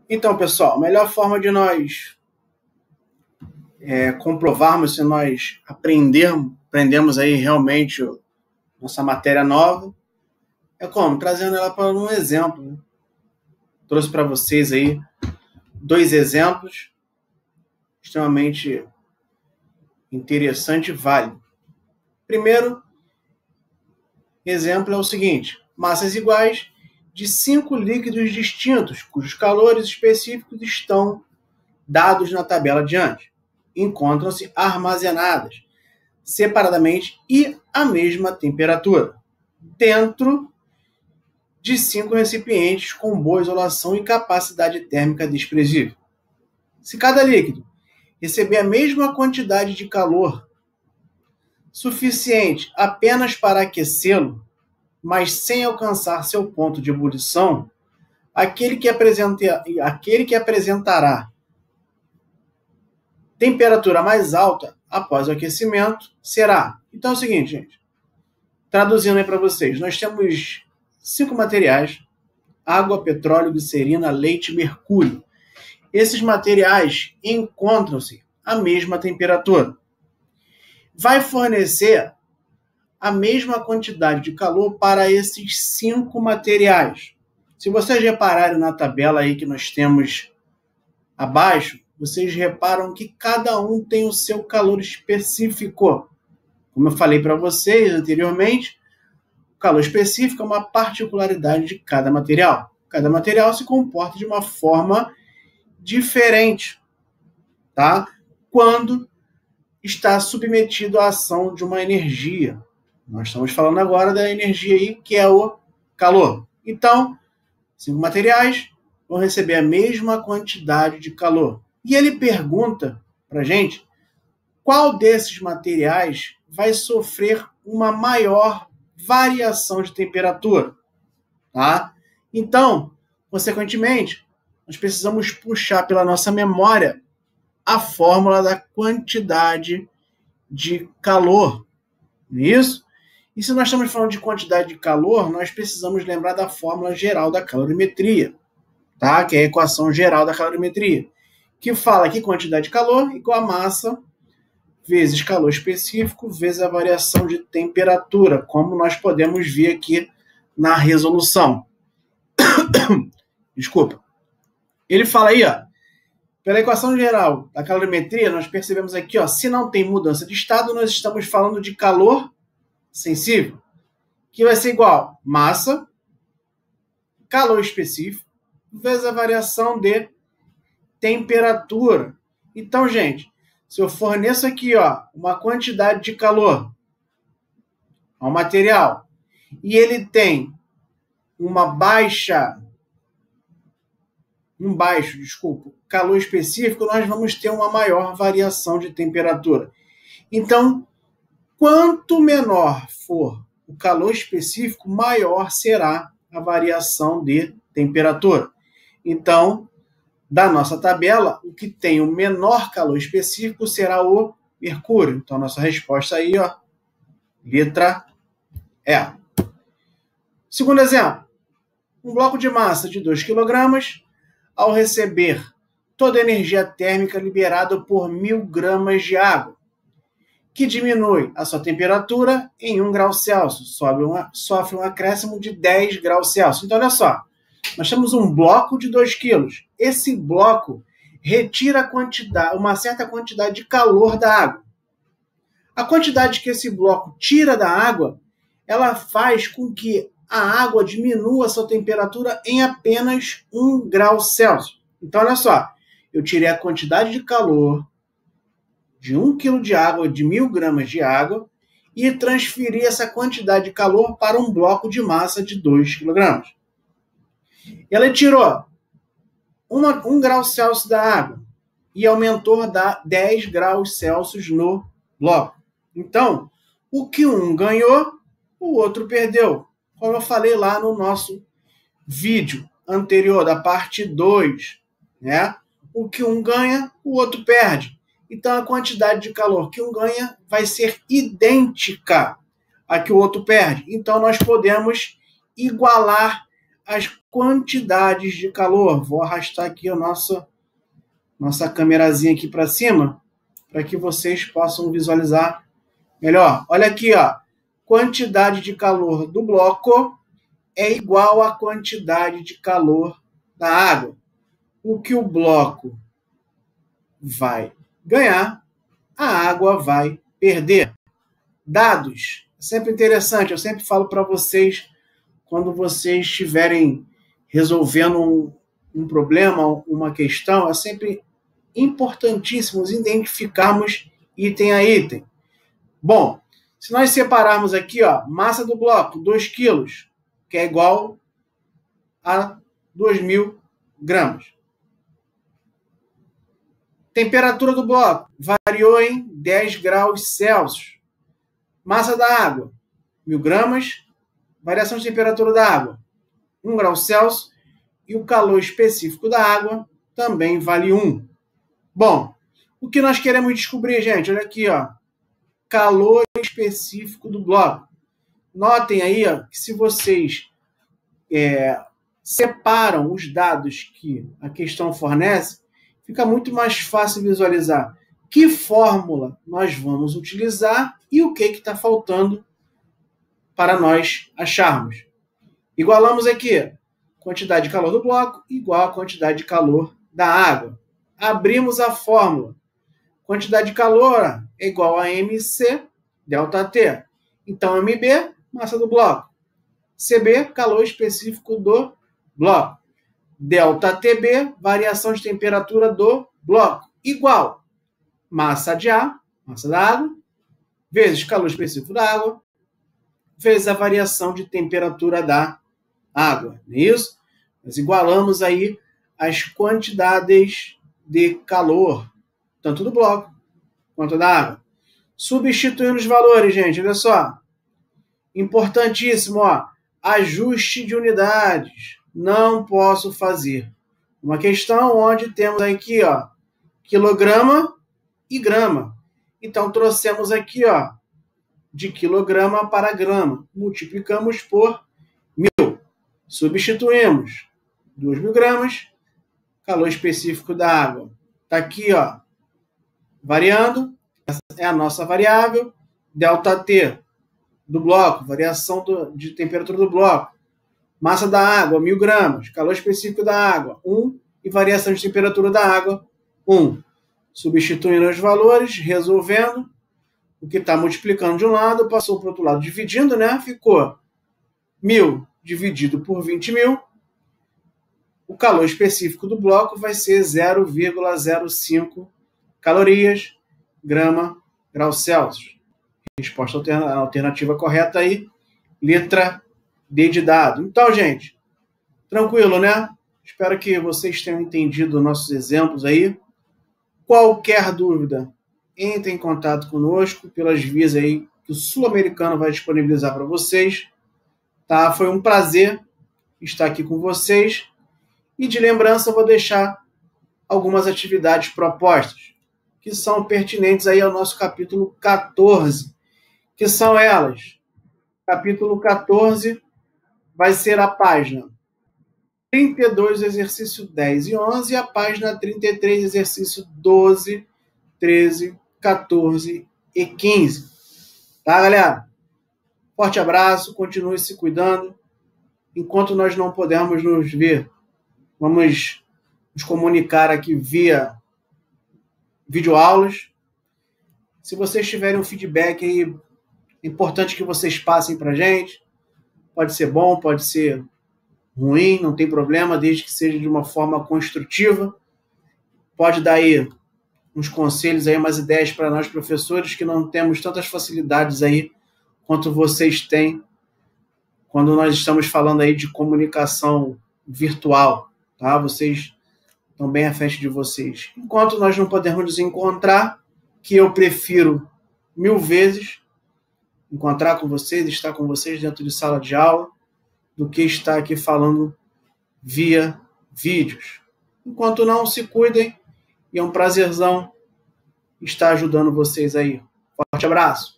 Então, pessoal, a melhor forma de nós comprovarmos se nós aprendemos aí realmente nossa matéria nova é como? Trazendo ela para um exemplo. Né? Trouxe para vocês aí 2 exemplos extremamente interessante e válido. Primeiro exemplo é o seguinte: massas iguais de 5 líquidos distintos, cujos calores específicos estão dados na tabela adiante. Encontram-se armazenadas separadamente e à mesma temperatura, dentro de 5 recipientes com boa isolação e capacidade térmica desprezível. Se cada líquido receber a mesma quantidade de calor suficiente apenas para aquecê-lo, mas sem alcançar seu ponto de ebulição, aquele que apresentará temperatura mais alta após o aquecimento será. Então é o seguinte, gente. Traduzindo aí para vocês, nós temos 5 materiais: água, petróleo, glicerina, leite e mercúrio. Esses materiais encontram-se à mesma temperatura. Vai fornecer a mesma quantidade de calor para esses 5 materiais. Se vocês repararem na tabela aí que nós temos abaixo, vocês reparam que cada um tem o seu calor específico. Como eu falei para vocês anteriormente, o calor específico é uma particularidade de cada material. Cada material se comporta de uma forma diferente, tá? Quando está submetido à ação de uma energia. Nós estamos falando agora da energia aí, que é o calor. Então, 5 materiais vão receber a mesma quantidade de calor. E ele pergunta para a gente qual desses materiais vai sofrer uma maior variação de temperatura. Tá? Então, consequentemente, nós precisamos puxar pela nossa memória a fórmula da quantidade de calor. Não é isso? E se nós estamos falando de quantidade de calor, nós precisamos lembrar da fórmula geral da calorimetria, tá? Que é a equação geral da calorimetria, que fala que quantidade de calor igual a massa vezes calor específico vezes a variação de temperatura, como nós podemos ver aqui na resolução. Desculpa. Ele fala aí, ó, pela equação geral da calorimetria, nós percebemos aqui, ó, se não tem mudança de estado, nós estamos falando de calor sensível, que vai ser igual massa, calor específico, vezes a variação de temperatura. Então, gente, se eu forneço aqui, ó, uma quantidade de calor ao material e ele tem um baixo calor específico, nós vamos ter uma maior variação de temperatura. Então, quanto menor for o calor específico, maior será a variação de temperatura. Então, da nossa tabela, o que tem o menor calor específico será o mercúrio. Então, nossa resposta aí, ó, letra E. Segundo exemplo, um bloco de massa de 2 kg, ao receber toda a energia térmica liberada por 1.000 gramas de água, que diminui a sua temperatura em 1 grau Celsius, sofre um acréscimo de 10 graus Celsius. Então, olha só, nós temos um bloco de 2 quilos. Esse bloco retira uma certa quantidade de calor da água. A quantidade que esse bloco tira da água, ela faz com que a água diminua a sua temperatura em apenas 1 grau Celsius. Então, olha só, eu tirei a quantidade de calor de 1 kg de água, de 1.000 gramas de água, e transferi essa quantidade de calor para um bloco de massa de 2 kg. Ela tirou 1 grau Celsius da água e aumentou 10 graus Celsius no bloco. Então, o que um ganhou, o outro perdeu. Como eu falei lá no nosso vídeo anterior, da parte 2, né? O que um ganha, o outro perde. Então, a quantidade de calor que um ganha vai ser idêntica à que o outro perde. Então, nós podemos igualar as quantidades de calor. Vou arrastar aqui a nossa câmerazinha aqui para cima, para que vocês possam visualizar melhor. Olha aqui, ó. Quantidade de calor do bloco é igual à quantidade de calor da água. O que o bloco vai ganhar, a água vai perder. Dados. É sempre interessante, eu sempre falo para vocês, quando vocês estiverem resolvendo um problema, uma questão, é sempre importantíssimo identificarmos item a item. Bom, se nós separarmos aqui, ó, massa do bloco, 2 quilos, que é igual a 2.000 gramas. Temperatura do bloco variou em 10 graus Celsius. Massa da água, 1.000 gramas. Variação de temperatura da água, 1 grau Celsius. E o calor específico da água também vale 1. Bom, o que nós queremos descobrir, gente? Olha aqui, ó. Calor específico do bloco. Notem aí, ó, que se vocês separam os dados que a questão fornece, fica muito mais fácil visualizar que fórmula nós vamos utilizar e o que está faltando para nós acharmos. Igualamos aqui, quantidade de calor do bloco igual a quantidade de calor da água. Abrimos a fórmula. Quantidade de calor é igual a MC ΔT. Então, MB, massa do bloco. CB, calor específico do bloco. ΔTB, variação de temperatura do bloco. Igual massa de ar, massa da água, vezes calor específico da água, vezes a variação de temperatura da água. Não é isso? Nós igualamos aí as quantidades de calor, tanto do bloco quanto da água. Substituindo os valores, gente, olha só. Importantíssimo, ó. Ajuste de unidades. Não posso fazer uma questão onde temos aqui, ó, quilograma e grama. Então, trouxemos aqui, ó, de quilograma para grama. Multiplicamos por 1.000. Substituímos 2.000 gramas. Calor específico da água. Está aqui, ó, variando. Essa é a nossa variável. ΔT do bloco, variação de temperatura do bloco. Massa da água, 1.000 gramas. Calor específico da água, 1. E variação de temperatura da água, 1. Substituindo os valores, resolvendo. O que está multiplicando de um lado, passou para o outro lado, dividindo, né? Ficou 1.000 dividido por 20.000. O calor específico do bloco vai ser 0,05 calorias, grama, grau Celsius. Resposta alternativa correta aí, letra D de dado. Então, gente, tranquilo, né? Espero que vocês tenham entendido nossos exemplos aí. Qualquer dúvida, entre em contato conosco pelas vias aí que o Sul-Americano vai disponibilizar para vocês. Tá? Foi um prazer estar aqui com vocês. E de lembrança, eu vou deixar algumas atividades propostas, que são pertinentes aí ao nosso capítulo 14, que são elas. Capítulo 14 vai ser a página 32, exercício 10 e 11, e a página 33, exercício 12, 13, 14 e 15. Tá, galera? Forte abraço, continue se cuidando. Enquanto nós não pudermos nos ver, vamos nos comunicar aqui via videoaulas. Se vocês tiverem um feedback aí, é importante que vocês passem para a gente. Pode ser bom, pode ser ruim, não tem problema, desde que seja de uma forma construtiva. Pode dar aí uns conselhos, aí, umas ideias para nós, professores, que não temos tantas facilidades aí quanto vocês têm quando nós estamos falando aí de comunicação virtual. Tá? Vocês estão bem à frente de vocês. Enquanto nós não podemos nos encontrar, que eu prefiro 1000 vezes encontrar com vocês, estar com vocês dentro de sala de aula, do que estar aqui falando via vídeos. Enquanto não, se cuidem, e é um prazerzão estar ajudando vocês aí. Forte abraço!